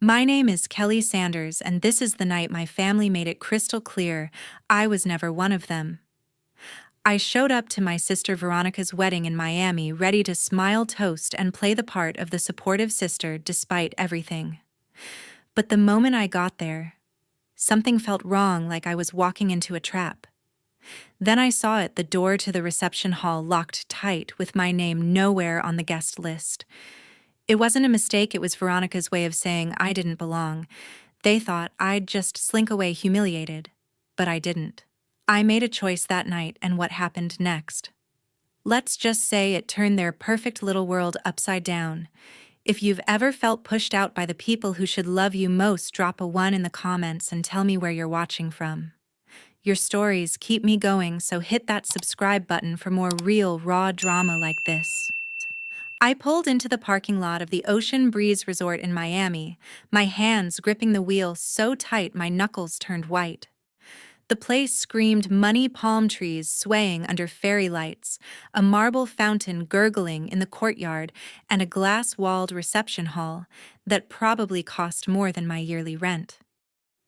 My name is Kelly Sanders, and this is the night my family made it crystal clear I was never one of them. I showed up to my sister Veronica's wedding in Miami ready to smile, toast, and play the part of the supportive sister despite everything. But the moment I got there, something felt wrong, like I was walking into a trap. Then I saw it, the door to the reception hall locked tight with my name nowhere on the guest list. It wasn't a mistake, it was Veronica's way of saying I didn't belong. They thought I'd just slink away humiliated, but I didn't. I made a choice that night, and what happened next? Let's just say it turned their perfect little world upside down. If you've ever felt pushed out by the people who should love you most, drop a 1 in the comments and tell me where you're watching from. Your stories keep me going, so hit that subscribe button for more real, raw drama like this. I pulled into the parking lot of the Ocean Breeze Resort in Miami, my hands gripping the wheel so tight my knuckles turned white. The place screamed money, palm trees swaying under fairy lights, a marble fountain gurgling in the courtyard, and a glass-walled reception hall that probably cost more than my yearly rent.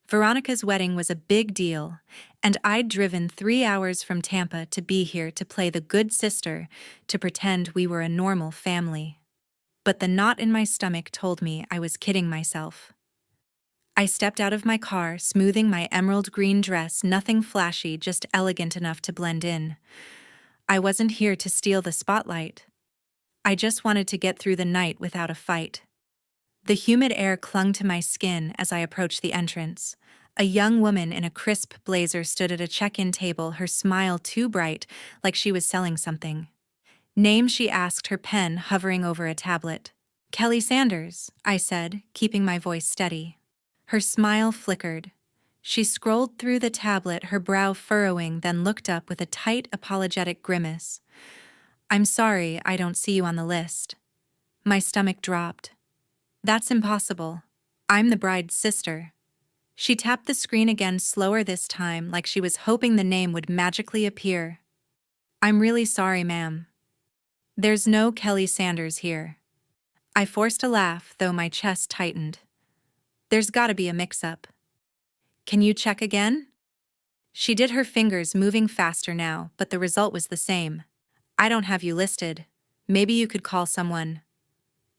Veronica's wedding was a big deal, and I'd driven 3 hours from Tampa to be here to play the good sister, to pretend we were a normal family. But the knot in my stomach told me I was kidding myself. I stepped out of my car, smoothing my emerald green dress, nothing flashy, just elegant enough to blend in. I wasn't here to steal the spotlight. I just wanted to get through the night without a fight. The humid air clung to my skin as I approached the entrance. A young woman in a crisp blazer stood at a check-in table, her smile too bright, like she was selling something. Name, she asked, her pen hovering over a tablet. Kelly Sanders, I said, keeping my voice steady. Her smile flickered. She scrolled through the tablet, her brow furrowing, then looked up with a tight, apologetic grimace. I'm sorry, I don't see you on the list. My stomach dropped. That's impossible. I'm the bride's sister. She tapped the screen again, slower this time, like she was hoping the name would magically appear. I'm really sorry, ma'am. There's no Kelly Sanders here. I forced a laugh, though my chest tightened. There's gotta be a mix-up. Can you check again? She did, her fingers moving faster now, but the result was the same. I don't have you listed. Maybe you could call someone.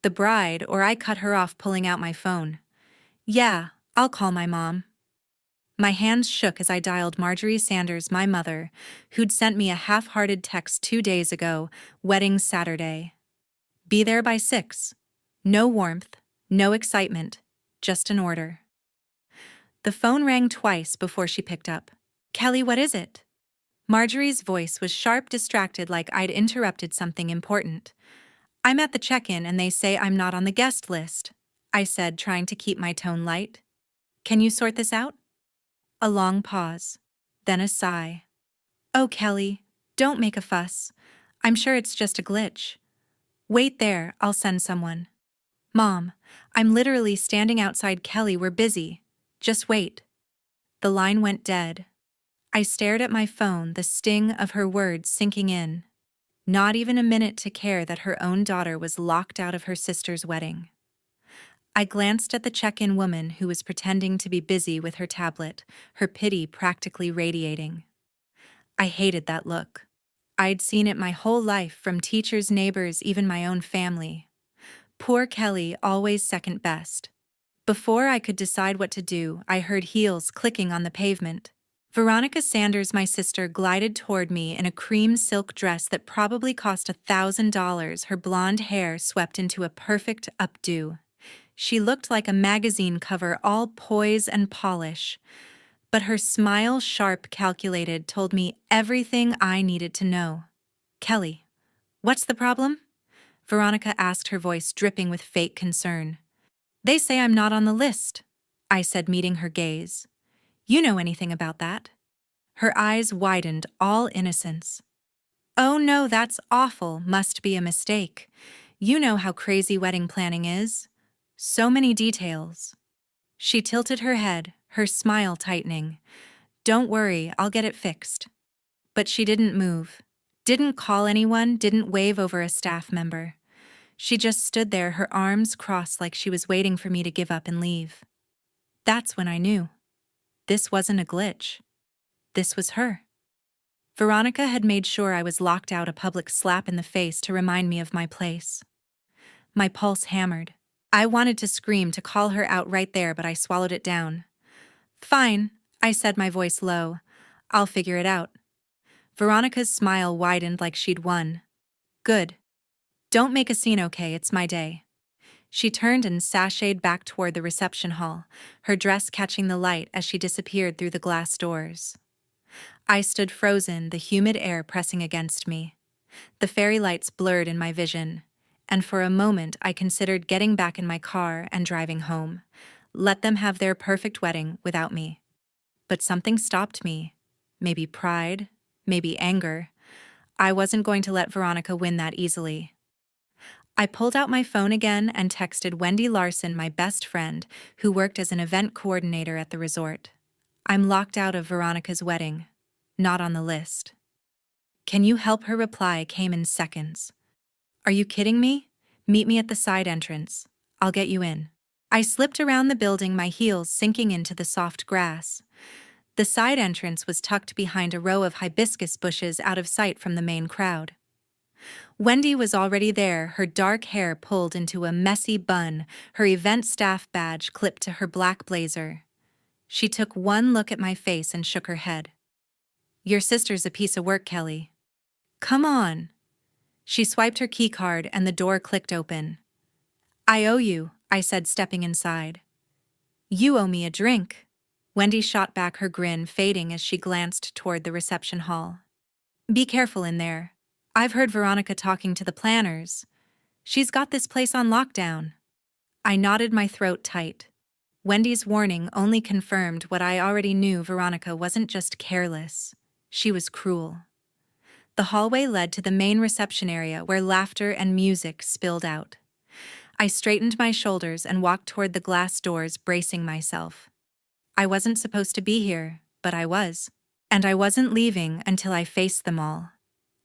The bride, or I cut her off, pulling out my phone. Yeah, I'll call my mom. My hands shook as I dialed Marjorie Sanders, my mother, who'd sent me a half-hearted text 2 days ago, wedding Saturday. Be there by 6. No warmth, no excitement, just an order. The phone rang twice before she picked up. Kelly, what is it? Marjorie's voice was sharp, distracted, like I'd interrupted something important. I'm at the check-in and they say I'm not on the guest list, I said, trying to keep my tone light. Can you sort this out? A long pause, then a sigh. Oh, Kelly, don't make a fuss. I'm sure it's just a glitch. Wait there, I'll send someone. Mom, I'm literally standing outside. Kelly, we're busy. Just wait. The line went dead. I stared at my phone, the sting of her words sinking in. Not even a minute to care that her own daughter was locked out of her sister's wedding. I glanced at the check-in woman, who was pretending to be busy with her tablet, her pity practically radiating. I hated that look. I'd seen it my whole life, from teachers, neighbors, even my own family. Poor Kelly, always second best. Before I could decide what to do, I heard heels clicking on the pavement. Veronica Sanders, my sister, glided toward me in a cream silk dress that probably cost $1,000, her blonde hair swept into a perfect updo. She looked like a magazine cover, all poise and polish. But her smile, sharp, calculated, told me everything I needed to know. Kelly, what's the problem? Veronica asked, her voice dripping with fake concern. They say I'm not on the list, I said, meeting her gaze. You know anything about that? Her eyes widened, all innocence. Oh no, that's awful, must be a mistake. You know how crazy wedding planning is. So many details. She tilted her head, her smile tightening. Don't worry, I'll get it fixed. But she didn't move, didn't call anyone, didn't wave over a staff member. She just stood there, her arms crossed like she was waiting for me to give up and leave. That's when I knew. This wasn't a glitch. This was her. Veronica had made sure I was locked out, a public slap in the face to remind me of my place. My pulse hammered. I wanted to scream, to call her out right there, but I swallowed it down. Fine, I said, my voice low. I'll figure it out. Veronica's smile widened like she'd won. Good. Don't make a scene, okay? It's my day. She turned and sashayed back toward the reception hall, her dress catching the light as she disappeared through the glass doors. I stood frozen, the humid air pressing against me. The fairy lights blurred in my vision, and for a moment I considered getting back in my car and driving home. Let them have their perfect wedding without me. But something stopped me. Maybe pride, maybe anger. I wasn't going to let Veronica win that easily. I pulled out my phone again and texted Wendy Larson, my best friend, who worked as an event coordinator at the resort. I'm locked out of Veronica's wedding. Not on the list. Can you help? Her reply came in seconds. Are you kidding me? Meet me at the side entrance. I'll get you in. I slipped around the building, my heels sinking into the soft grass. The side entrance was tucked behind a row of hibiscus bushes, out of sight from the main crowd. Wendy was already there, her dark hair pulled into a messy bun, her event staff badge clipped to her black blazer. She took one look at my face and shook her head. Your sister's a piece of work, Kelly. Come on. She swiped her keycard and the door clicked open. I owe you, I said, stepping inside. You owe me a drink. Wendy shot back, her grin fading as she glanced toward the reception hall. Be careful in there. I've heard Veronica talking to the planners. She's got this place on lockdown. I nodded, my throat tight. Wendy's warning only confirmed what I already knew. Veronica wasn't just careless. She was cruel. The hallway led to the main reception area where laughter and music spilled out. I straightened my shoulders and walked toward the glass doors, bracing myself. I wasn't supposed to be here, but I was. And I wasn't leaving until I faced them all.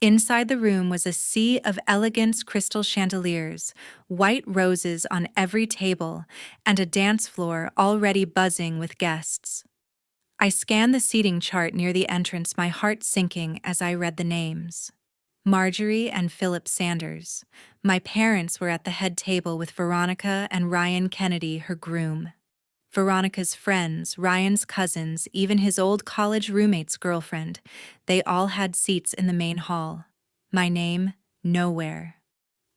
Inside the room was a sea of elegant crystal chandeliers, white roses on every table, and a dance floor already buzzing with guests. I scanned the seating chart near the entrance, my heart sinking as I read the names. Marjorie and Philip Sanders. My parents were at the head table with Veronica and Ryan Kennedy, her groom. Veronica's friends, Ryan's cousins, even his old college roommate's girlfriend, they all had seats in the main hall. My name, nowhere.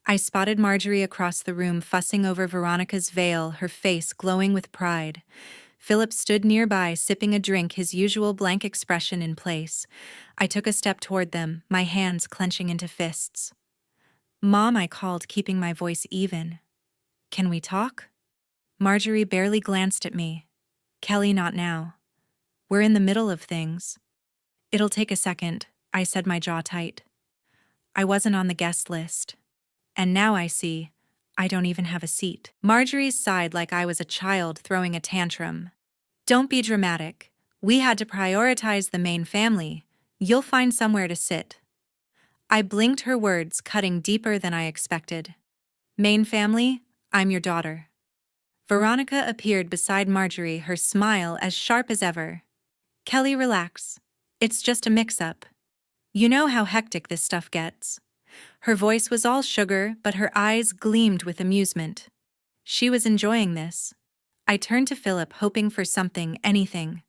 I spotted Marjorie across the room, fussing over Veronica's veil, her face glowing with pride. Philip stood nearby, sipping a drink, his usual blank expression in place. I took a step toward them, my hands clenching into fists. Mom, I called, keeping my voice even. Can we talk? Marjorie barely glanced at me. Kelly, not now. We're in the middle of things. It'll take a second, I said, my jaw tight. I wasn't on the guest list. And now I see, I don't even have a seat. Marjorie sighed like I was a child throwing a tantrum. Don't be dramatic. We had to prioritize the main family. You'll find somewhere to sit. I blinked, her words cutting deeper than I expected. Main family? I'm your daughter. Veronica appeared beside Marjorie, her smile as sharp as ever. Kelly, relax. It's just a mix-up. You know how hectic this stuff gets. Her voice was all sugar, but her eyes gleamed with amusement. She was enjoying this. I turned to Philip, hoping for something, anything.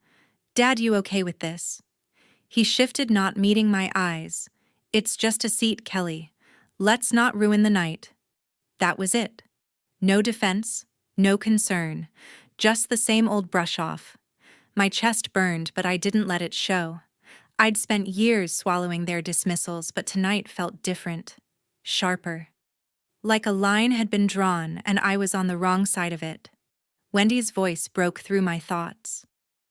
Dad, you okay with this? He shifted, not meeting my eyes. It's just a seat, Kelly. Let's not ruin the night. That was it. No defense. No concern, just the same old brush-off. My chest burned, but I didn't let it show. I'd spent years swallowing their dismissals, but tonight felt different, sharper. Like a line had been drawn, and I was on the wrong side of it. Wendy's voice broke through my thoughts.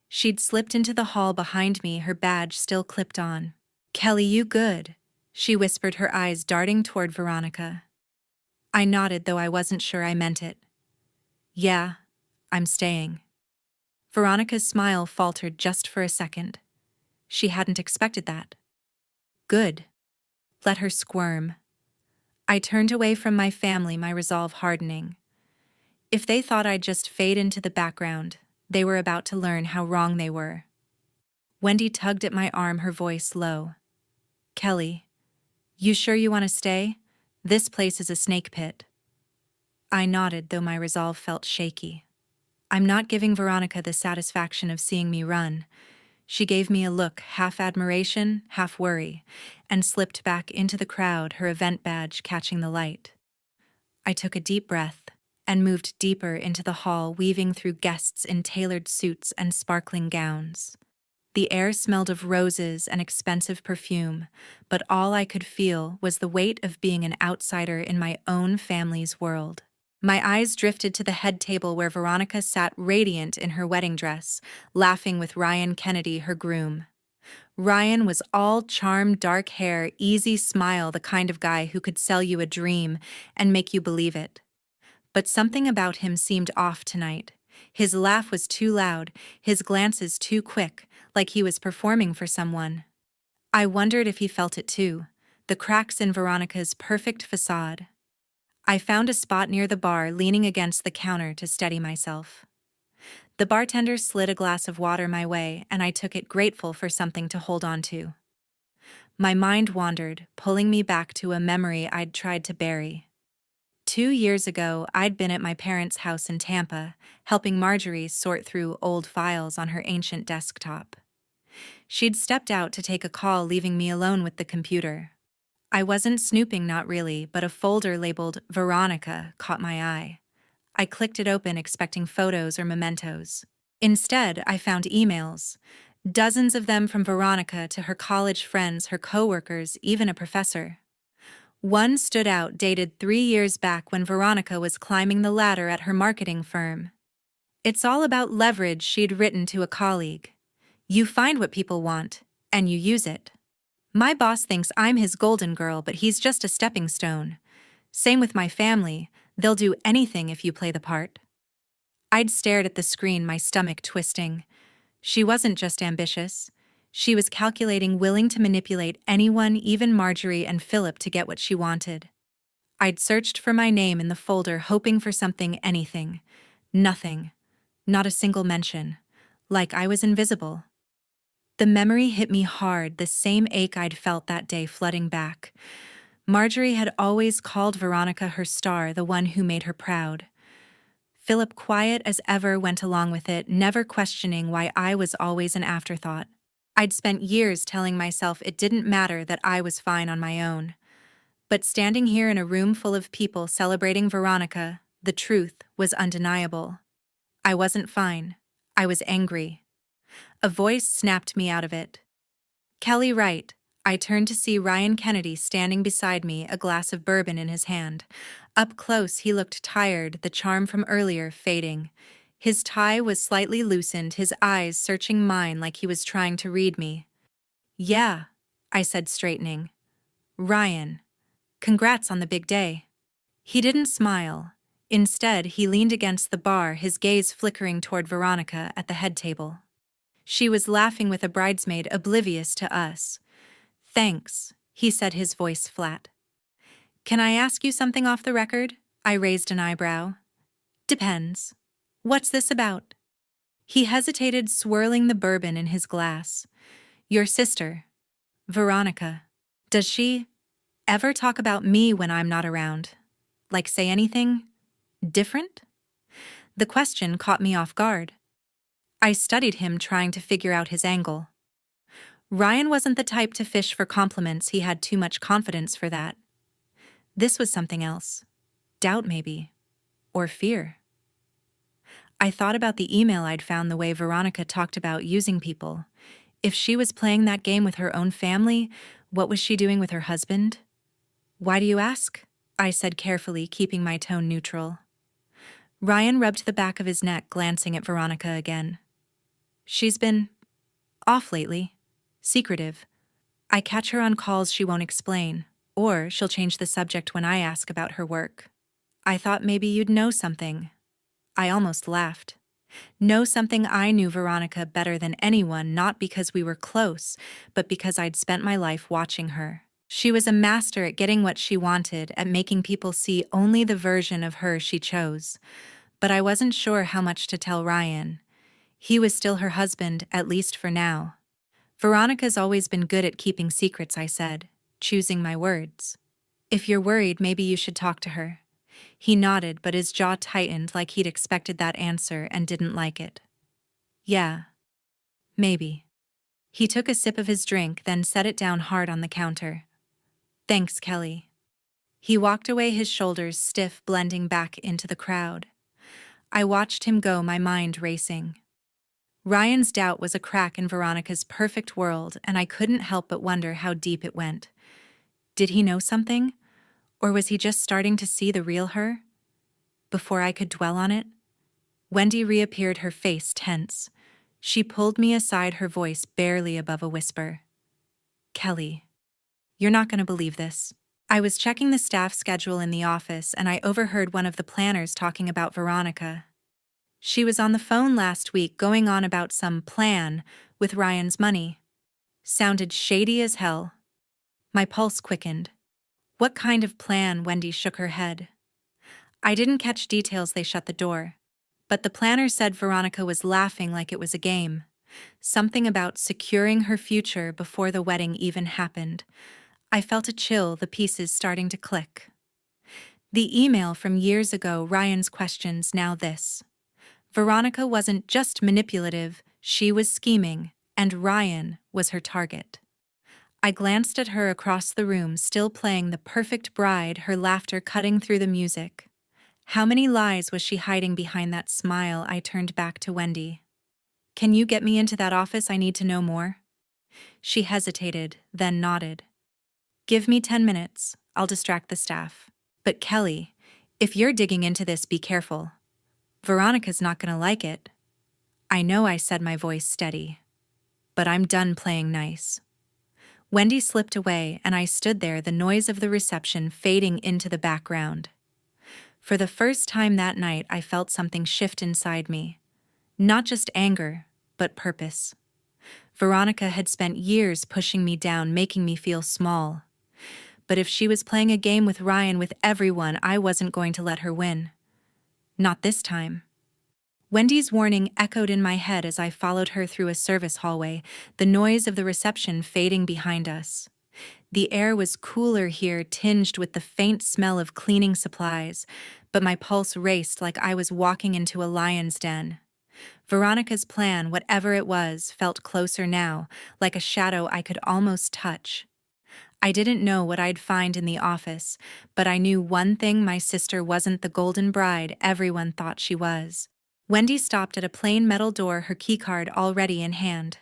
She'd slipped into the hall behind me, her badge still clipped on. Kelly, you good? She whispered, her eyes darting toward Veronica. I nodded, though I wasn't sure I meant it. Yeah, I'm staying. Veronica's smile faltered just for a second. She hadn't expected that. Good. Let her squirm. I turned away from my family, my resolve hardening. If they thought I'd just fade into the background, they were about to learn how wrong they were. Wendy tugged at my arm, her voice low. Kelly, you sure you want to stay? This place is a snake pit. I nodded, though my resolve felt shaky. I'm not giving Veronica the satisfaction of seeing me run. She gave me a look, half admiration, half worry, and slipped back into the crowd, her event badge catching the light. I took a deep breath and moved deeper into the hall, weaving through guests in tailored suits and sparkling gowns. The air smelled of roses and expensive perfume, but all I could feel was the weight of being an outsider in my own family's world. My eyes drifted to the head table where Veronica sat radiant in her wedding dress, laughing with Ryan Kennedy, her groom. Ryan was all charm, dark hair, easy smile, the kind of guy who could sell you a dream and make you believe it. But something about him seemed off tonight. His laugh was too loud, his glances too quick, like he was performing for someone. I wondered if he felt it too, the cracks in Veronica's perfect facade. I found a spot near the bar, leaning against the counter to steady myself. The bartender slid a glass of water my way, and I took it, grateful for something to hold on to. My mind wandered, pulling me back to a memory I'd tried to bury. 2 years ago, I'd been at my parents' house in Tampa, helping Marjorie sort through old files on her ancient desktop. She'd stepped out to take a call, leaving me alone with the computer. I wasn't snooping, not really, but a folder labeled Veronica caught my eye. I clicked it open, expecting photos or mementos. Instead, I found emails. Dozens of them from Veronica to her college friends, her coworkers, even a professor. One stood out, dated 3 years back when Veronica was climbing the ladder at her marketing firm. It's all about leverage, she'd written to a colleague. You find what people want, and you use it. My boss thinks I'm his golden girl, but he's just a stepping stone. Same with my family, they'll do anything if you play the part. I'd stared at the screen, my stomach twisting. She wasn't just ambitious. She was calculating, willing to manipulate anyone, even Marjorie and Philip, to get what she wanted. I'd searched for my name in the folder, hoping for something, anything. Nothing. Not a single mention. Like I was invisible. The memory hit me hard, the same ache I'd felt that day flooding back. Marjorie had always called Veronica her star, the one who made her proud. Philip, quiet as ever, went along with it, never questioning why I was always an afterthought. I'd spent years telling myself it didn't matter, that I was fine on my own. But standing here in a room full of people celebrating Veronica, the truth was undeniable. I wasn't fine. I was angry. A voice snapped me out of it. Kelly, right. I turned to see Ryan Kennedy standing beside me, a glass of bourbon in his hand. Up close, he looked tired, the charm from earlier fading. His tie was slightly loosened, his eyes searching mine like he was trying to read me. Yeah, I said, straightening. Ryan, congrats on the big day. He didn't smile. Instead, he leaned against the bar, his gaze flickering toward Veronica at the head table. She was laughing with a bridesmaid, oblivious to us. Thanks, he said, his voice flat. Can I ask you something off the record? I raised an eyebrow. Depends. What's this about? He hesitated, swirling the bourbon in his glass. Your sister, Veronica. Does she ever talk about me when I'm not around? Like say anything different? The question caught me off guard. I studied him, trying to figure out his angle. Ryan wasn't the type to fish for compliments, he had too much confidence for that. This was something else. Doubt, maybe. Or fear. I thought about the email I'd found, the way Veronica talked about using people. If she was playing that game with her own family, what was she doing with her husband? Why do you ask? I said carefully, keeping my tone neutral. Ryan rubbed the back of his neck, glancing at Veronica again. She's been off lately. Secretive. I catch her on calls she won't explain, or she'll change the subject when I ask about her work. I thought maybe you'd know something. I almost laughed. Know something? I knew Veronica better than anyone, not because we were close, but because I'd spent my life watching her. She was a master at getting what she wanted, at making people see only the version of her she chose. But I wasn't sure how much to tell Ryan. He was still her husband, at least for now. Veronica's always been good at keeping secrets, I said, choosing my words. If you're worried, maybe you should talk to her. He nodded, but his jaw tightened like he'd expected that answer and didn't like it. Yeah, maybe. He took a sip of his drink, then set it down hard on the counter. Thanks, Kelly. He walked away, his shoulders stiff, blending back into the crowd. I watched him go, my mind racing. Ryan's doubt was a crack in Veronica's perfect world, and I couldn't help but wonder how deep it went. Did he know something? Or was he just starting to see the real her? Before I could dwell on it, Wendy reappeared, her face tense. She pulled me aside, her voice barely above a whisper. Kelly, you're not going to believe this. I was checking the staff schedule in the office, and I overheard one of the planners talking about Veronica. She was on the phone last week going on about some plan with Ryan's money. Sounded shady as hell. My pulse quickened. What kind of plan? Wendy shook her head. I didn't catch details, they shut the door. But the planner said Veronica was laughing like it was a game. Something about securing her future before the wedding even happened. I felt a chill, the pieces starting to click. The email from years ago, Ryan's questions, now this. Veronica wasn't just manipulative, she was scheming, and Ryan was her target. I glanced at her across the room, still playing the perfect bride, her laughter cutting through the music. How many lies was she hiding behind that smile? I turned back to Wendy. Can you get me into that office? I need to know more. She hesitated, then nodded. Give me 10 minutes, I'll distract the staff. But Kelly, if you're digging into this, be careful. Veronica's not gonna like it. I know, I said, my voice steady. But I'm done playing nice. Wendy slipped away, and I stood there, the noise of the reception fading into the background. For the first time that night, I felt something shift inside me. Not just anger, but purpose. Veronica had spent years pushing me down, making me feel small. But if she was playing a game with Ryan, with everyone, I wasn't going to let her win. Not this time. Wendy's warning echoed in my head as I followed her through a service hallway, the noise of the reception fading behind us. The air was cooler here, tinged with the faint smell of cleaning supplies, but my pulse raced like I was walking into a lion's den. Veronica's plan, whatever it was, felt closer now, like a shadow I could almost touch. I didn't know what I'd find in the office, but I knew one thing: my sister wasn't the golden bride everyone thought she was. Wendy stopped at a plain metal door, her keycard already in hand.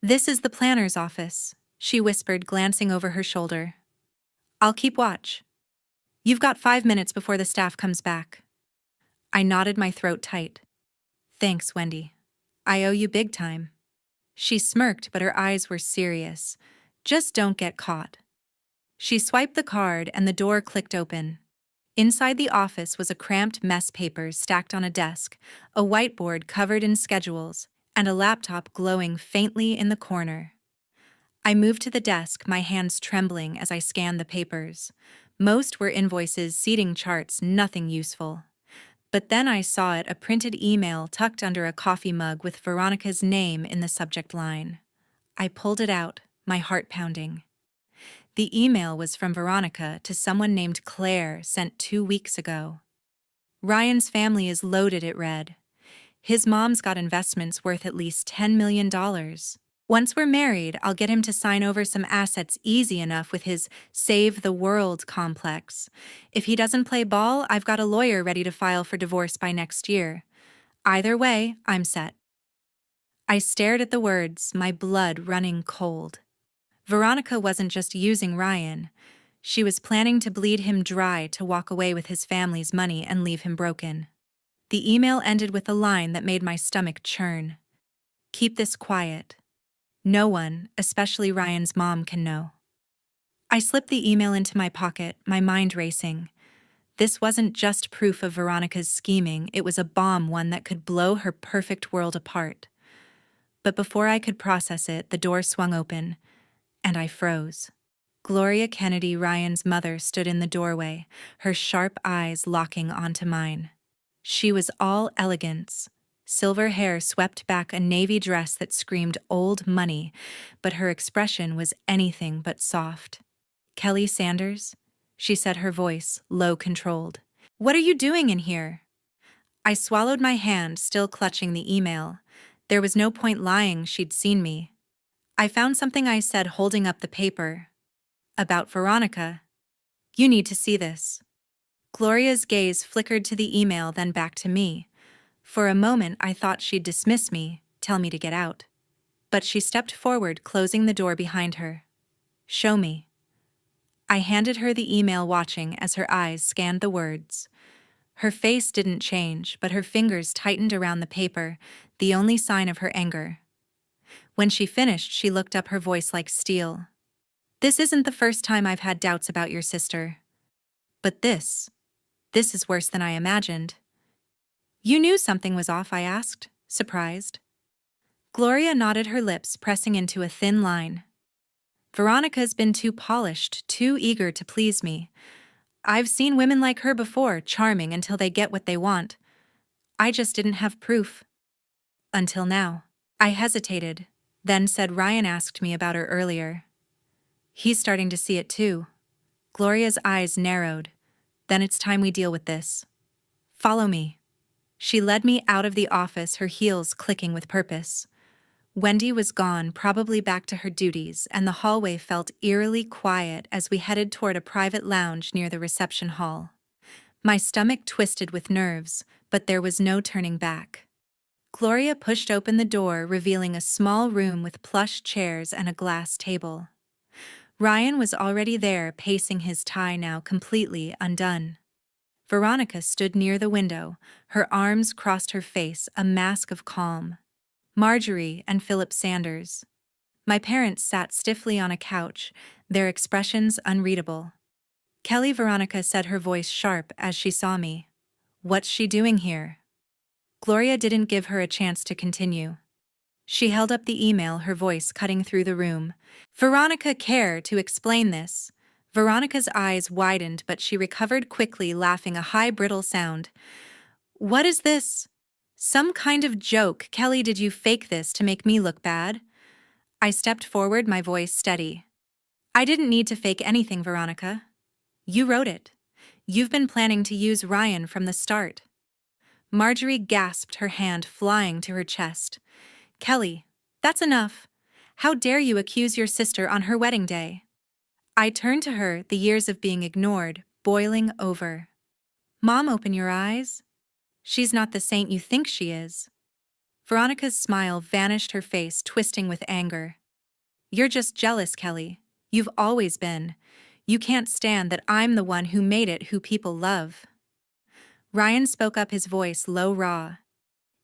This is the planner's office, she whispered, glancing over her shoulder. I'll keep watch. You've got 5 minutes before the staff comes back. I nodded, my throat tight. Thanks, Wendy. I owe you big time. She smirked, but her eyes were serious. Just don't get caught. She swiped the card and the door clicked open. Inside the office was a cramped mess, papers stacked on a desk, a whiteboard covered in schedules, and a laptop glowing faintly in the corner. I moved to the desk, my hands trembling as I scanned the papers. Most were invoices, seating charts, nothing useful. But then I saw it, a printed email tucked under a coffee mug with Veronica's name in the subject line. I pulled it out, my heart pounding. The email was from Veronica to someone named Claire, sent 2 weeks ago. Ryan's family is loaded, it read. His mom's got investments worth at least $10 million. Once we're married, I'll get him to sign over some assets easy enough with his Save the World complex. If he doesn't play ball, I've got a lawyer ready to file for divorce by next year. Either way, I'm set. I stared at the words, my blood running cold. Veronica wasn't just using Ryan. She was planning to bleed him dry, to walk away with his family's money and leave him broken. The email ended with a line that made my stomach churn. Keep this quiet. No one, especially Ryan's mom, can know. I slipped the email into my pocket, my mind racing. This wasn't just proof of Veronica's scheming, it was a bomb, one that could blow her perfect world apart. But before I could process it, the door swung open, and I froze. Gloria Kennedy, Ryan's mother, stood in the doorway, her sharp eyes locking onto mine. She was all elegance. Silver hair swept back a navy dress that screamed old money, but her expression was anything but soft. "Kelly Sanders?" she said, her voice low controlled. "What are you doing in here?" I swallowed my hand, still clutching the email. There was no point lying, she'd seen me. "I found something," I said, holding up the paper. "About Veronica. You need to see this." Gloria's gaze flickered to the email, then back to me. For a moment I thought she'd dismiss me, tell me to get out. But she stepped forward, closing the door behind her. "Show me." I handed her the email, watching as her eyes scanned the words. Her face didn't change, but her fingers tightened around the paper, the only sign of her anger. When she finished, she looked up, her voice like steel. "This isn't the first time I've had doubts about your sister. But this is worse than I imagined." "You knew something was off?" I asked, surprised. Gloria nodded, her lips pressing into a thin line. "Veronica's been too polished, too eager to please me. I've seen women like her before, charming until they get what they want. I just didn't have proof. Until now." I hesitated, then said, "Ryan asked me about her earlier. He's starting to see it too." Gloria's eyes narrowed. "Then it's time we deal with this. Follow me." She led me out of the office, her heels clicking with purpose. Wendy was gone, probably back to her duties, and the hallway felt eerily quiet as we headed toward a private lounge near the reception hall. My stomach twisted with nerves, but there was no turning back. Gloria pushed open the door, revealing a small room with plush chairs and a glass table. Ryan was already there, pacing his tie, now completely undone. Veronica stood near the window, her arms crossed her face, a mask of calm. Marjorie and Philip Sanders. My parents sat stiffly on a couch, their expressions unreadable. "Kelly," Veronica said, her voice sharp as she saw me. "What's she doing here?" Gloria didn't give her a chance to continue. She held up the email, her voice cutting through the room. "Veronica, care to explain this?" Veronica's eyes widened, but she recovered quickly, laughing a high, brittle sound. "What is this? Some kind of joke? Kelly, did you fake this to make me look bad?" I stepped forward, my voice steady. "I didn't need to fake anything, Veronica. You wrote it. You've been planning to use Ryan from the start." Marjorie gasped, her hand flying to her chest. "Kelly, that's enough. How dare you accuse your sister on her wedding day?" I turned to her, the years of being ignored boiling over. "Mom, open your eyes. She's not the saint you think she is." Veronica's smile vanished, her face twisting with anger. "You're just jealous, Kelly. You've always been. You can't stand that I'm the one who made it who people love." Ryan spoke up, his voice low, raw.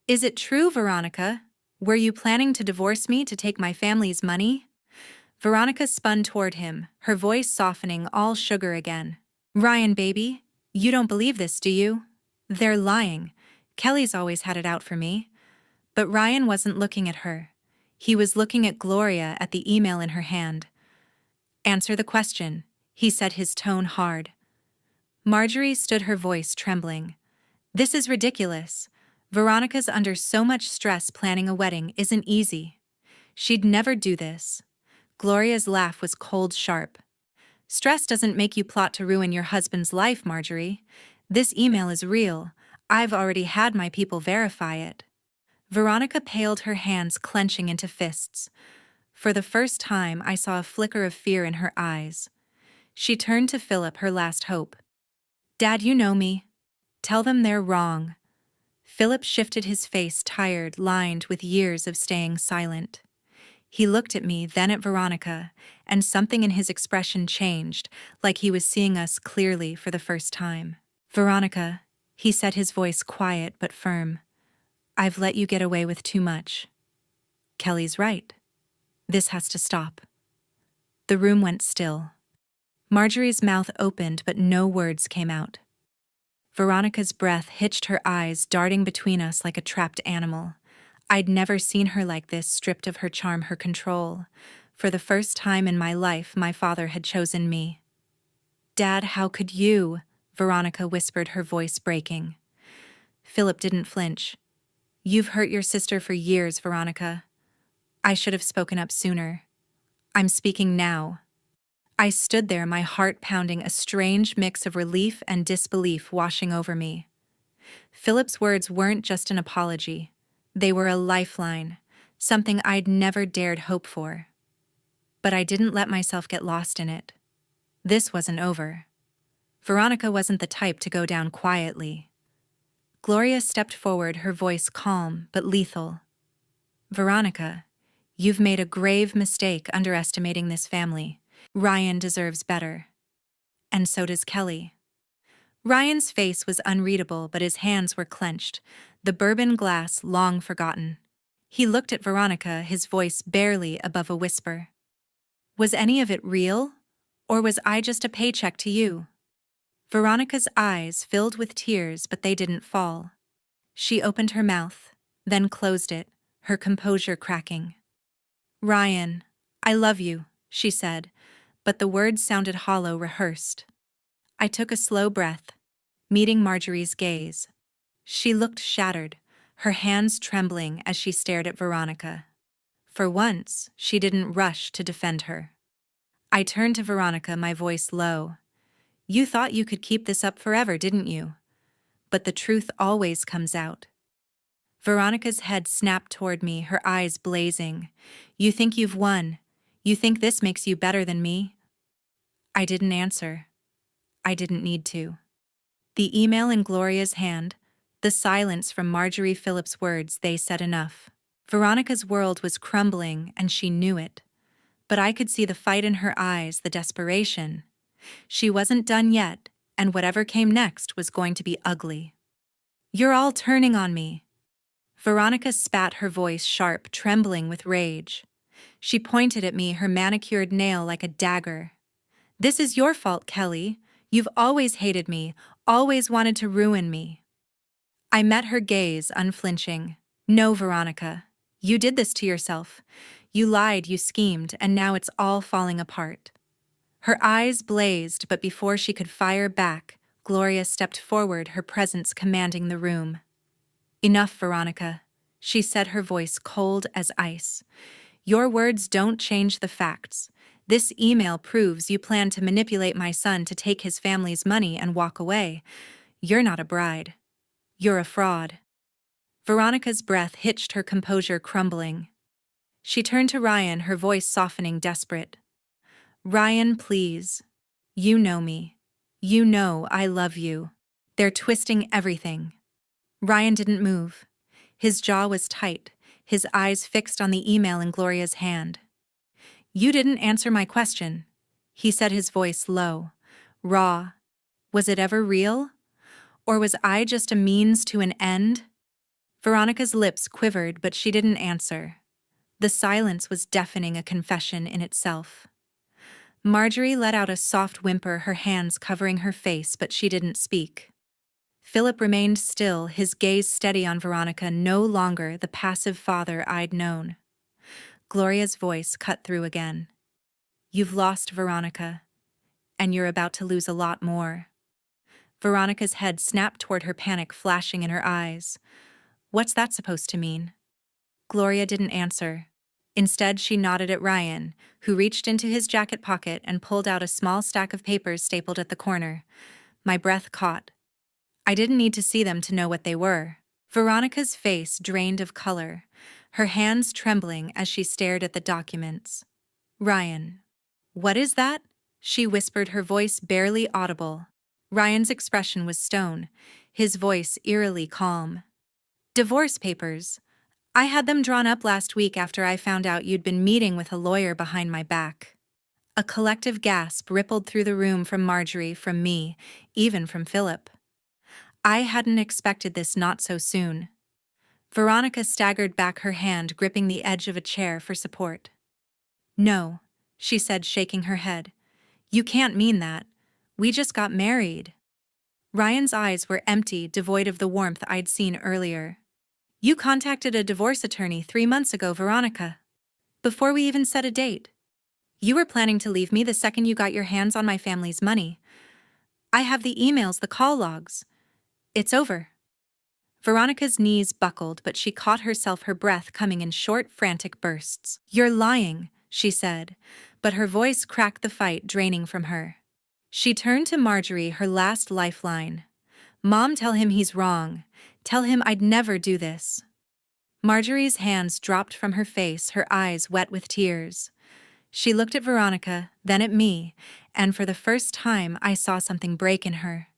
"Is it true, Veronica? Were you planning to divorce me to take my family's money?" Veronica spun toward him, her voice softening, all sugar again. "Ryan, baby, you don't believe this, do you? They're lying. Kelly's always had it out for me." But Ryan wasn't looking at her. He was looking at Gloria, at the email in her hand. "Answer the question," he said, his tone hard. Marjorie stood, her voice trembling. "This is ridiculous. Veronica's under so much stress. Planning a wedding isn't easy. She'd never do this." Gloria's laugh was cold, sharp. "Stress doesn't make you plot to ruin your husband's life, Marjorie. This email is real. I've already had my people verify it." Veronica paled, her hands clenching into fists. For the first time, I saw a flicker of fear in her eyes. She turned to Philip, her last hope. "Dad, you know me. Tell them they're wrong." Philip shifted, his face tired, lined with years of staying silent. He looked at me, then at Veronica, and something in his expression changed, like he was seeing us clearly for the first time. "Veronica," he said, his voice quiet but firm, "I've let you get away with too much. Kelly's right. This has to stop." The room went still. Marjorie's mouth opened, but no words came out. Veronica's breath hitched, her eyes darting between us like a trapped animal. I'd never seen her like this, stripped of her charm, her control. For the first time in my life, my father had chosen me. "Dad, how could you?" Veronica whispered, her voice breaking. Philip didn't flinch. "You've hurt your sister for years, Veronica. I should have spoken up sooner. I'm speaking now." I stood there, my heart pounding, a strange mix of relief and disbelief washing over me. Philip's words weren't just an apology. They were a lifeline, something I'd never dared hope for. But I didn't let myself get lost in it. This wasn't over. Veronica wasn't the type to go down quietly. Gloria stepped forward, her voice calm but lethal. "Veronica, you've made a grave mistake underestimating this family. Ryan deserves better. And so does Kelly." Ryan's face was unreadable, but his hands were clenched, the bourbon glass long forgotten. He looked at Veronica, his voice barely above a whisper. "Was any of it real? Or was I just a paycheck to you?" Veronica's eyes filled with tears, but they didn't fall. She opened her mouth, then closed it, her composure cracking. "Ryan, I love you," she said, but the words sounded hollow, rehearsed. I took a slow breath, meeting Marjorie's gaze. She looked shattered, her hands trembling as she stared at Veronica. For once, she didn't rush to defend her. I turned to Veronica, my voice low. "You thought you could keep this up forever, didn't you? But the truth always comes out." Veronica's head snapped toward me, her eyes blazing. "You think you've won? You think this makes you better than me?" I didn't answer. I didn't need to. The email in Gloria's hand, the silence from Marjorie Phillips' words, they said enough. Veronica's world was crumbling, and she knew it. But I could see the fight in her eyes, the desperation. She wasn't done yet, and whatever came next was going to be ugly. "You're all turning on me." Veronica spat, her voice sharp, trembling with rage. She pointed at me, her manicured nail like a dagger. "This is your fault, Kelly. You've always hated me, always wanted to ruin me." I met her gaze, unflinching. "No, Veronica. You did this to yourself. You lied, you schemed, and now it's all falling apart." Her eyes blazed, but before she could fire back, Gloria stepped forward, her presence commanding the room. "Enough, Veronica," she said, her voice cold as ice. "Your words don't change the facts. This email proves you plan to manipulate my son to take his family's money and walk away. You're not a bride. You're a fraud." Veronica's breath hitched, her composure crumbling. She turned to Ryan, her voice softening, desperate. "Ryan, please. You know me. You know I love you. They're twisting everything." Ryan didn't move. His jaw was tight, his eyes fixed on the email in Gloria's hand. "You didn't answer my question," he said, his voice low, raw. "Was it ever real? Or was I just a means to an end?" Veronica's lips quivered, but she didn't answer. The silence was deafening, a confession in itself. Marjorie let out a soft whimper, her hands covering her face, but she didn't speak. Philip remained still, his gaze steady on Veronica, no longer the passive father I'd known. Gloria's voice cut through again. "You've lost, Veronica, and you're about to lose a lot more." Veronica's head snapped toward her, panic flashing in her eyes. "What's that supposed to mean?" Gloria didn't answer. Instead, she nodded at Ryan, who reached into his jacket pocket and pulled out a small stack of papers stapled at the corner. My breath caught. I didn't need to see them to know what they were. Veronica's face drained of color, her hands trembling as she stared at the documents. "Ryan, what is that?" she whispered, her voice barely audible. Ryan's expression was stone, his voice eerily calm. "Divorce papers. I had them drawn up last week after I found out you'd been meeting with a lawyer behind my back." A collective gasp rippled through the room, from Marjorie, from me, even from Philip. I hadn't expected this, not so soon. Veronica staggered back, her hand gripping the edge of a chair for support. "No," she said, shaking her head. "You can't mean that. We just got married." Ryan's eyes were empty, devoid of the warmth I'd seen earlier. "You contacted a divorce attorney 3 months ago, Veronica. Before we even set a date." You were planning to leave me the second you got your hands on my family's money. I have the emails, the call logs. It's over. Veronica's knees buckled, but she caught herself, her breath coming in short, frantic bursts. You're lying, she said, but her voice cracked the fight draining from her. She turned to Marjorie, her last lifeline. Mom, tell him he's wrong. Tell him I'd never do this. Marjorie's hands dropped from her face, her eyes wet with tears. She looked at Veronica, then at me, and for the first time I saw something break in her.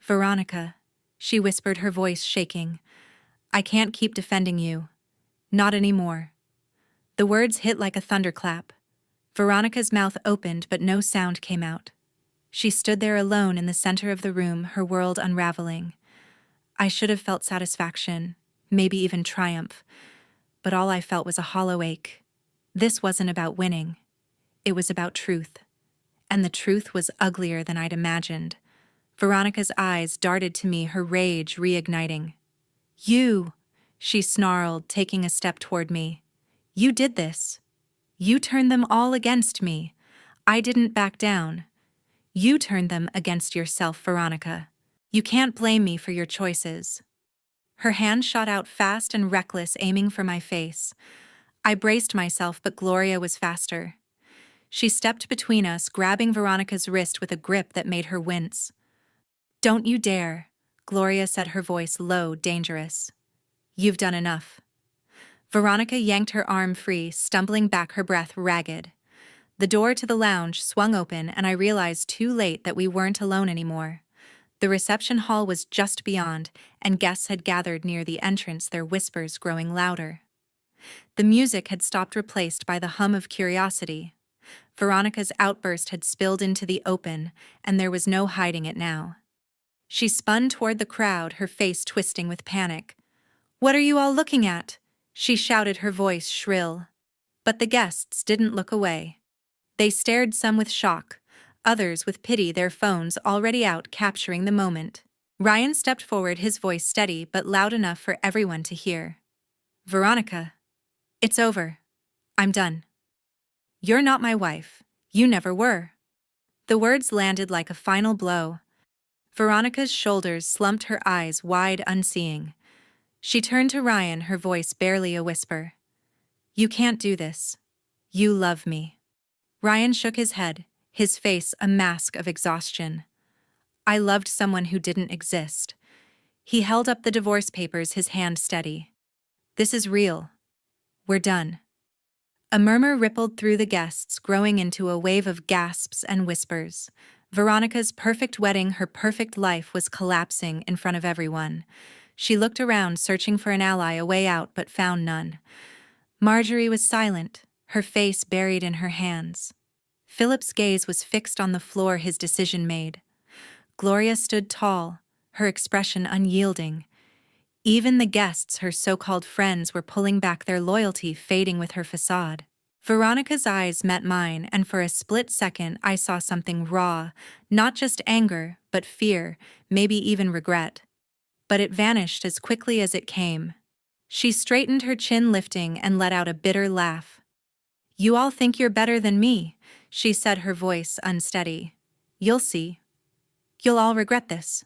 Veronica, she whispered, her voice shaking. I can't keep defending you. Not anymore. The words hit like a thunderclap. Veronica's mouth opened, but no sound came out. She stood there alone in the center of the room, her world unraveling. I should have felt satisfaction, maybe even triumph, but all I felt was a hollow ache. This wasn't about winning. It was about truth. And the truth was uglier than I'd imagined. Veronica's eyes darted to me, her rage reigniting. You, she snarled, taking a step toward me. You did this. You turned them all against me. I didn't back down. You turned them against yourself, Veronica. You can't blame me for your choices. Her hand shot out fast and reckless, aiming for my face. I braced myself, but Gloria was faster. She stepped between us, grabbing Veronica's wrist with a grip that made her wince. Don't you dare, Gloria said, her voice low, dangerous. You've done enough. Veronica yanked her arm free, stumbling back, her breath ragged. The door to the lounge swung open, and I realized too late that we weren't alone anymore. The reception hall was just beyond, and guests had gathered near the entrance, their whispers growing louder. The music had stopped, replaced by the hum of curiosity. Veronica's outburst had spilled into the open, and there was no hiding it now. She spun toward the crowd, her face twisting with panic. What are you all looking at? She shouted, her voice shrill. But the guests didn't look away. They stared, some with shock, others with pity, their phones already out capturing the moment. Ryan stepped forward, his voice steady but loud enough for everyone to hear. Veronica, it's over. I'm done. You're not my wife. You never were. The words landed like a final blow. Veronica's shoulders slumped, her eyes wide, unseeing. She turned to Ryan, her voice barely a whisper. You can't do this. You love me. Ryan shook his head, his face a mask of exhaustion. I loved someone who didn't exist. He held up the divorce papers, his hand steady. This is real. We're done. A murmur rippled through the guests, growing into a wave of gasps and whispers. Veronica's perfect wedding, her perfect life, was collapsing in front of everyone. She looked around, searching for an ally, a way out, but found none. Marjorie was silent, her face buried in her hands. Philip's gaze was fixed on the floor, his decision made. Gloria stood tall, her expression unyielding. Even the guests, her so-called friends, were pulling back, their loyalty fading with her facade. Veronica's eyes met mine, and for a split second I saw something raw, not just anger, but fear, maybe even regret. But it vanished as quickly as it came. She straightened, her chin lifting, and let out a bitter laugh. You all think you're better than me, she said, her voice unsteady. You'll see. You'll all regret this.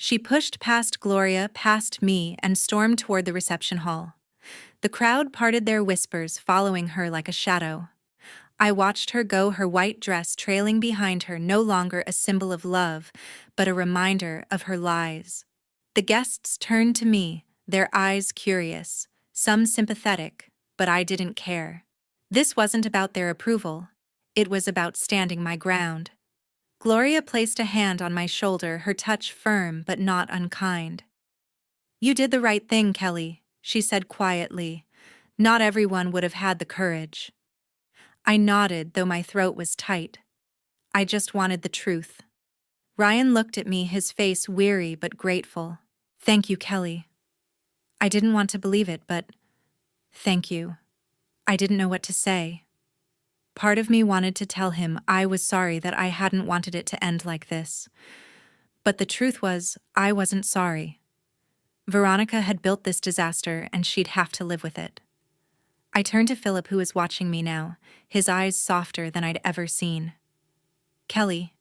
She pushed past Gloria, past me, and stormed toward the reception hall. The crowd parted, their whispers following her like a shadow. I watched her go, her white dress trailing behind her, no longer a symbol of love, but a reminder of her lies. The guests turned to me, their eyes curious, some sympathetic, but I didn't care. This wasn't about their approval. It was about standing my ground. Gloria placed a hand on my shoulder, her touch firm but not unkind. You did the right thing, Kelly, she said quietly. Not everyone would have had the courage. I nodded, though my throat was tight. I just wanted the truth. Ryan looked at me, his face weary but grateful. Thank you, Kelly. I didn't want to believe it, but thank you. I didn't know what to say. Part of me wanted to tell him I was sorry, that I hadn't wanted it to end like this. But the truth was, I wasn't sorry. Veronica had built this disaster, and she'd have to live with it. I turned to Philip, who was watching me now, his eyes softer than I'd ever seen. "Kelly,"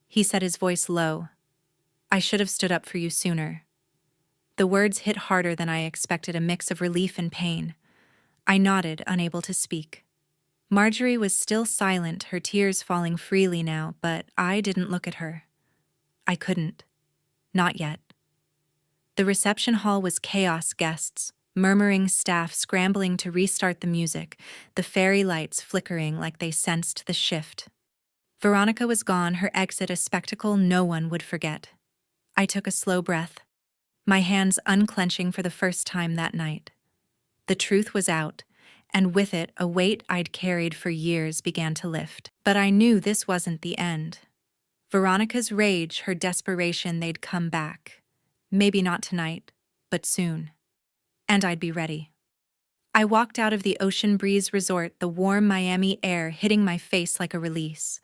he said, his voice low, "I should have stood up for you sooner." The words hit harder than I expected, a mix of relief and pain. I nodded, unable to speak. Marjorie was still silent, her tears falling freely now, but I didn't look at her. I couldn't. Not yet. The reception hall was chaos, guests, murmuring staff scrambling to restart the music, the fairy lights flickering like they sensed the shift. Veronica was gone, her exit a spectacle no one would forget. I took a slow breath, my hands unclenching for the first time that night. The truth was out, and with it, a weight I'd carried for years began to lift. But I knew this wasn't the end. Veronica's rage, her desperation, they'd come back. Maybe not tonight, but soon. And I'd be ready. I walked out of the Ocean Breeze Resort, the warm Miami air hitting my face like a release.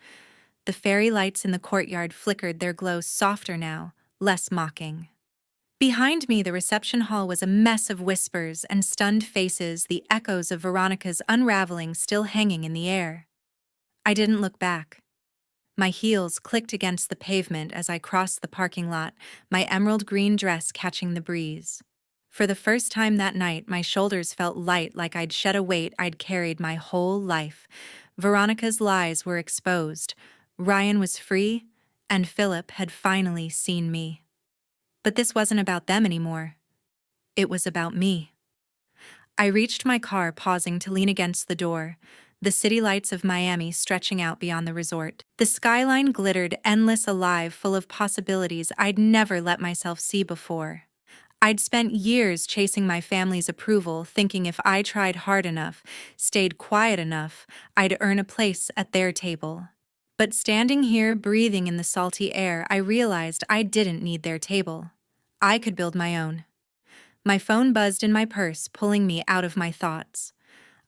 The fairy lights in the courtyard flickered, their glow softer now, less mocking. Behind me, the reception hall was a mess of whispers and stunned faces, the echoes of Veronica's unraveling still hanging in the air. I didn't look back. My heels clicked against the pavement as I crossed the parking lot, my emerald green dress catching the breeze. For the first time that night, my shoulders felt light, like I'd shed a weight I'd carried my whole life. Veronica's lies were exposed. Ryan was free, and Philip had finally seen me. But this wasn't about them anymore. It was about me. I reached my car, pausing to lean against the door, the city lights of Miami stretching out beyond the resort. The skyline glittered, endless, alive, full of possibilities I'd never let myself see before. I'd spent years chasing my family's approval, thinking if I tried hard enough, stayed quiet enough, I'd earn a place at their table. But standing here, breathing in the salty air, I realized I didn't need their table. I could build my own. My phone buzzed in my purse, pulling me out of my thoughts.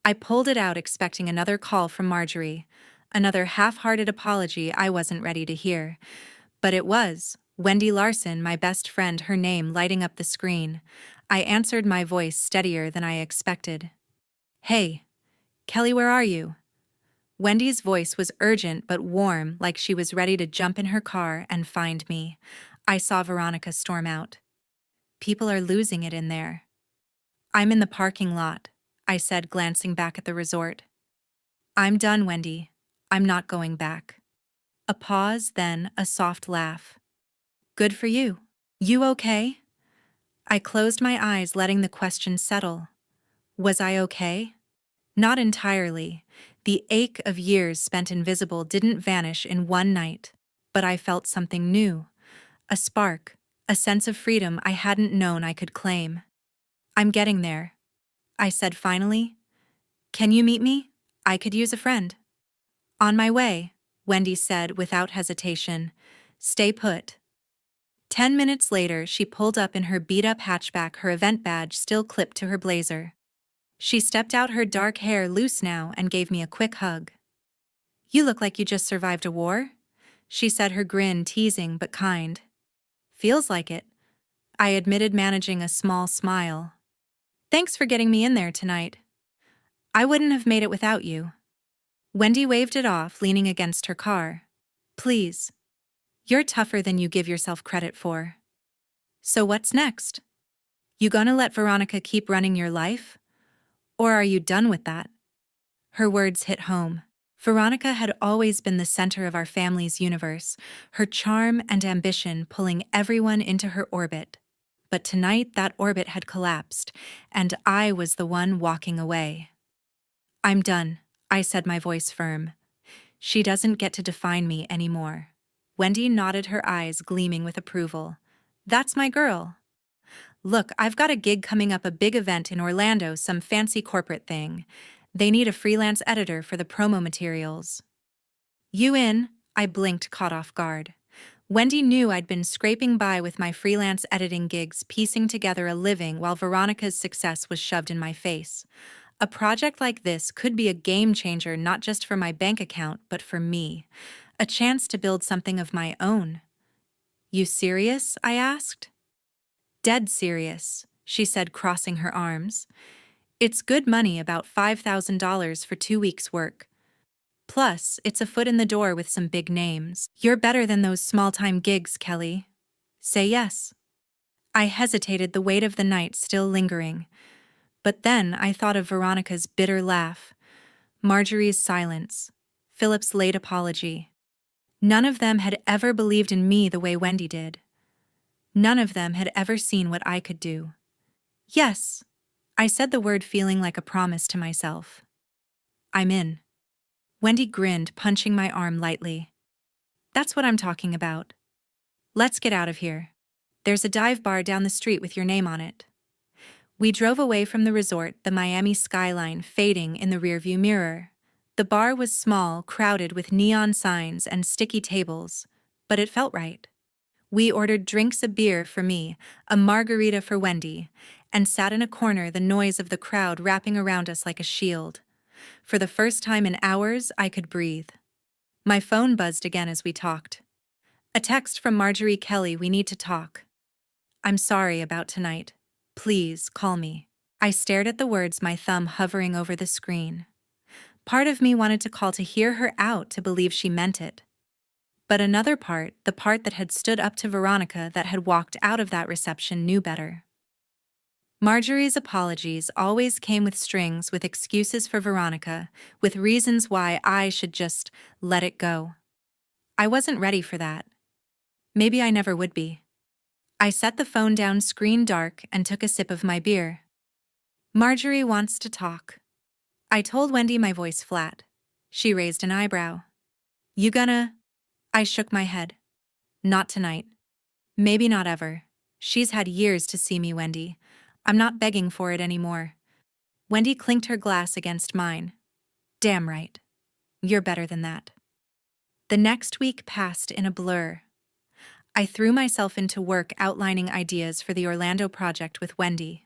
I pulled it out, expecting another call from Marjorie, another half-hearted apology I wasn't ready to hear. But it was Wendy Larson, my best friend, her name lighting up the screen. I answered, my voice steadier than I expected. "Hey, Kelly, where are you?" Wendy's voice was urgent but warm, like she was ready to jump in her car and find me. I saw Veronica storm out. "People are losing it in there." "I'm in the parking lot," I said, glancing back at the resort. "I'm done, Wendy. I'm not going back." A pause, then a soft laugh. "Good for you. You okay?" I closed my eyes, letting the question settle. Was I okay? Not entirely. The ache of years spent invisible didn't vanish in one night, but I felt something new. A spark, a sense of freedom I hadn't known I could claim. "I'm getting there," I said finally. "Can you meet me? I could use a friend." "On my way," Wendy said without hesitation. "Stay put." 10 minutes later, she pulled up in her beat-up hatchback, her event badge still clipped to her blazer. She stepped out, her dark hair loose now, and gave me a quick hug. "You look like you just survived a war," she said, her grin teasing but kind. "Feels like it," I admitted, managing a small smile. "Thanks for getting me in there tonight. I wouldn't have made it without you." Wendy waved it off, leaning against her car. "Please. You're tougher than you give yourself credit for." "So what's next? You gonna let Veronica keep running your life? Or are you done with that?" Her words hit home. Veronica had always been the center of our family's universe, her charm and ambition pulling everyone into her orbit. But tonight that orbit had collapsed, and I was the one walking away. "I'm done," I said, my voice firm. "She doesn't get to define me anymore." Wendy nodded, her eyes gleaming with approval. "That's my girl. Look, I've got a gig coming up, a big event in Orlando, some fancy corporate thing. They need a freelance editor for the promo materials." "You in?" I blinked, caught off guard. Wendy knew I'd been scraping by with my freelance editing gigs, piecing together a living while Veronica's success was shoved in my face. A project like this could be a game changer, not just for my bank account, but for me. A chance to build something of my own. "You serious?" I asked. "Dead serious," she said, crossing her arms. It's good money, about $5,000 for 2 weeks' work. Plus, it's a foot in the door with some big names. You're better than those small-time gigs, Kelly. Say yes. I hesitated, the weight of the night still lingering. But then I thought of Veronica's bitter laugh, Marjorie's silence, Philip's late apology. None of them had ever believed in me the way Wendy did. None of them had ever seen what I could do. Yes, I said the word, feeling like a promise to myself. I'm in. Wendy grinned, punching my arm lightly. That's what I'm talking about. Let's get out of here. There's a dive bar down the street with your name on it. We drove away from the resort, the Miami skyline fading in the rearview mirror. The bar was small, crowded with neon signs and sticky tables, but it felt right. We ordered drinks, a beer for me, a margarita for Wendy, and sat in a corner, the noise of the crowd wrapping around us like a shield. For the first time in hours, I could breathe. My phone buzzed again as we talked. A text from Marjorie: Kelly, we need to talk. I'm sorry about tonight. Please, call me. I stared at the words, my thumb hovering over the screen. Part of me wanted to call, to hear her out, to believe she meant it. But another part, the part that had stood up to Veronica, that had walked out of that reception, knew better. Marjorie's apologies always came with strings, with excuses for Veronica, with reasons why I should just let it go. I wasn't ready for that. Maybe I never would be. I set the phone down, screen dark, and took a sip of my beer. Marjorie wants to talk. I told Wendy, my voice flat. She raised an eyebrow. You gonna? I shook my head. Not tonight. Maybe not ever. She's had years to see me, Wendy. I'm not begging for it anymore. Wendy clinked her glass against mine. Damn right. You're better than that. The next week passed in a blur. I threw myself into work, outlining ideas for the Orlando project with Wendy.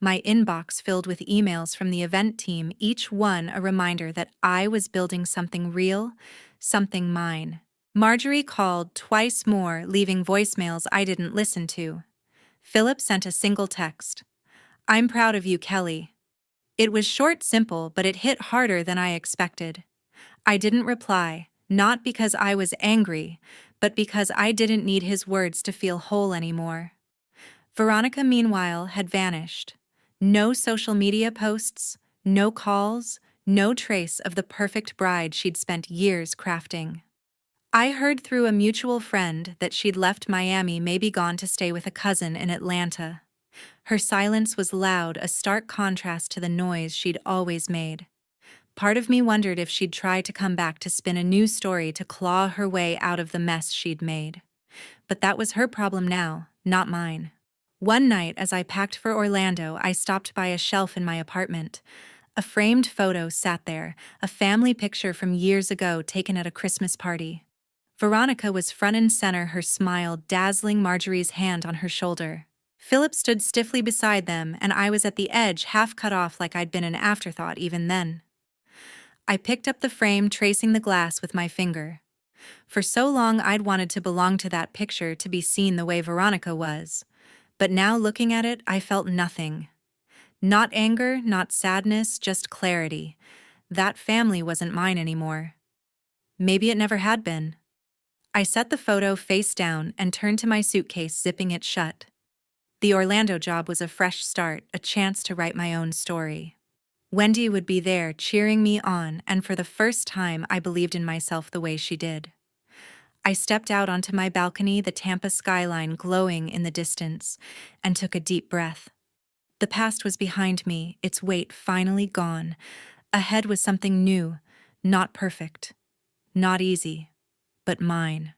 My inbox filled with emails from the event team, each one a reminder that I was building something real, something mine. Marjorie called twice more, leaving voicemails I didn't listen to. Philip sent a single text. I'm proud of you, Kelly. It was short, simple, but it hit harder than I expected. I didn't reply, not because I was angry, but because I didn't need his words to feel whole anymore. Veronica, meanwhile, had vanished. No social media posts, no calls, no trace of the perfect bride she'd spent years crafting. I heard through a mutual friend that she'd left Miami, maybe gone to stay with a cousin in Atlanta. Her silence was loud, a stark contrast to the noise she'd always made. Part of me wondered if she'd try to come back to spin a new story, to claw her way out of the mess she'd made. But that was her problem now, not mine. One night, as I packed for Orlando, I stopped by a shelf in my apartment. A framed photo sat there, a family picture from years ago taken at a Christmas party. Veronica was front and center, her smile dazzling, Marjorie's hand on her shoulder. Philip stood stiffly beside them, and I was at the edge, half cut off, like I'd been an afterthought even then. I picked up the frame, tracing the glass with my finger. For so long I'd wanted to belong to that picture, to be seen the way Veronica was. But now, looking at it, I felt nothing. Not anger, not sadness, just clarity. That family wasn't mine anymore. Maybe it never had been. I set the photo face down and turned to my suitcase, zipping it shut. The Orlando job was a fresh start, a chance to write my own story. Wendy would be there, cheering me on, and for the first time I believed in myself the way she did. I stepped out onto my balcony, the Tampa skyline glowing in the distance, and took a deep breath. The past was behind me, its weight finally gone. Ahead was something new, not perfect, not easy, but mine.